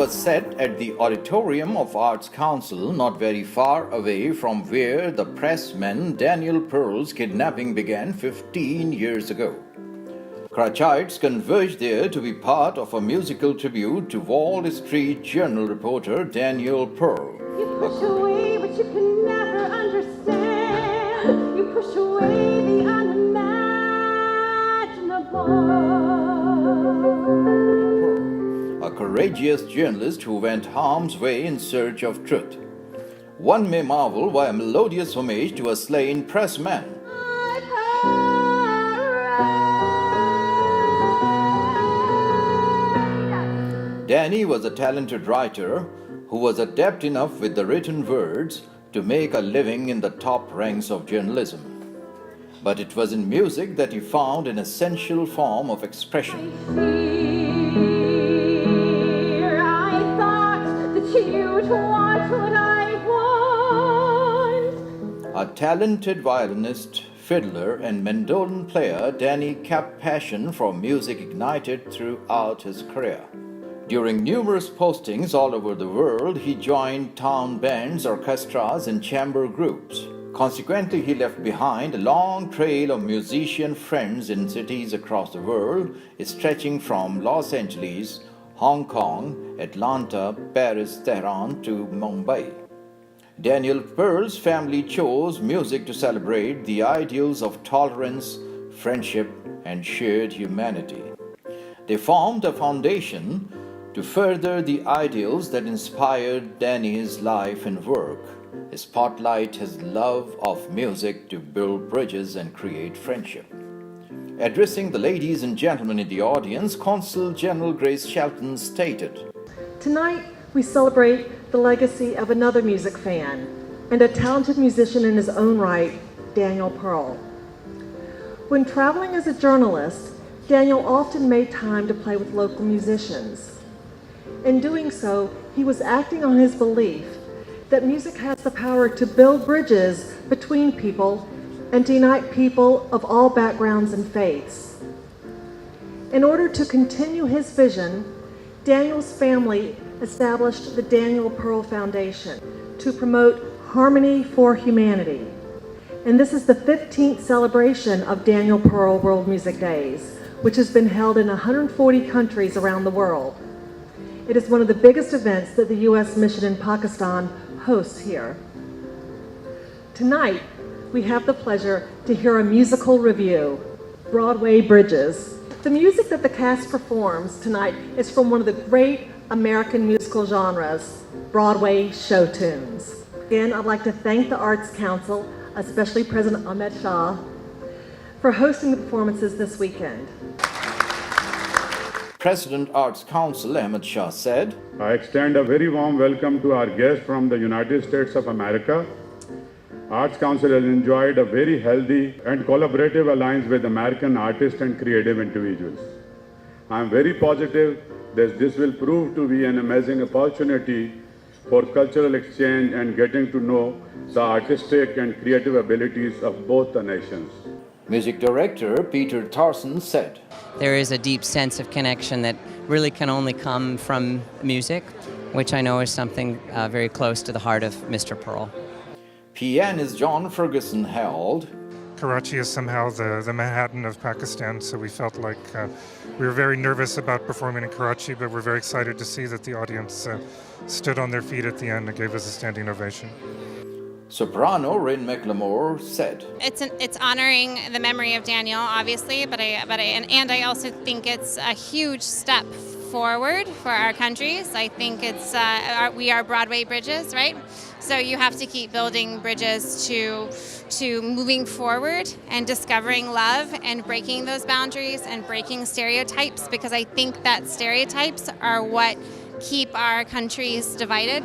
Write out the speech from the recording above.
was set at the auditorium of Arts Council, not very far away from where the Pressman Daniel Pearl's kidnapping began 15 years ago. Karachiites converged there to be part of a musical tribute to Wall Street Journal reporter Daniel Pearl. You push away what you can never understand. You push away the unimaginable. A courageous journalist who went harm's way in search of truth. One may marvel why a melodious homage to a slain pressman. Danny was a talented writer who was adept enough with the written words to make a living in the top ranks of journalism. But it was in music that he found an essential form of expression. I thought that you'd want what I want. A talented violinist, fiddler, and mandolin player, Danny kept passion for music ignited throughout his career. During numerous postings all over the world, he joined town bands, orchestras, and chamber groups. Consequently, he left behind a long trail of musician friends in cities across the world, stretching from Los Angeles, Hong Kong, Atlanta, Paris, Tehran to Mumbai. Daniel Pearl's family chose music to celebrate the ideals of tolerance, friendship, and shared humanity. They formed a foundation to further the ideals that inspired Danny's life and work. Spotlight his love of music to build bridges and create friendship. Addressing the ladies and gentlemen in the audience, Consul General Grace Shelton stated, "Tonight, we celebrate the legacy of another music fan and a talented musician in his own right, Daniel Pearl. When traveling as a journalist, Daniel often made time to play with local musicians. In doing so, he was acting on his belief that music has the power to build bridges between people and to unite people of all backgrounds and faiths. In order to continue his vision, Daniel's family established the Daniel Pearl Foundation to promote harmony for humanity. And this is the 15th celebration of Daniel Pearl World Music Days, which has been held in 140 countries around the world. It is one of the biggest events that the U.S. Mission in Pakistan hosts here. Tonight, we have the pleasure to hear a musical review, Broadway Bridges. The music that the cast performs tonight is from one of the great American musical genres, Broadway show tunes. Again, I'd like to thank the Arts Council, especially President Ahmed Shah, for hosting the performances this weekend. President Arts Council Ahmed Shah said, I extend a very warm welcome to our guests from the United States of America. Arts Council has enjoyed a very healthy and collaborative alliance with American artists and creative individuals. I am very positive that this will prove to be an amazing opportunity for cultural exchange and getting to know the artistic and creative abilities of both the nations. Music director Peter Tharson said, there is a deep sense of connection that really can only come from music, which I know is something very close to the heart of Mr. Pearl. Pianist John Ferguson held, Karachi is somehow the Manhattan of Pakistan, so we felt like we were very nervous about performing in Karachi, but we're very excited to see that the audience stood on their feet at the end and gave us a standing ovation. Soprano Ryn McLemore said, It's honoring the memory of Daniel, obviously, but I also think it's a huge step forward for our countries. I think we are Broadway bridges, right? So you have to keep building bridges to moving forward and discovering love and breaking those boundaries and breaking stereotypes, because I think that stereotypes are what keep our countries divided.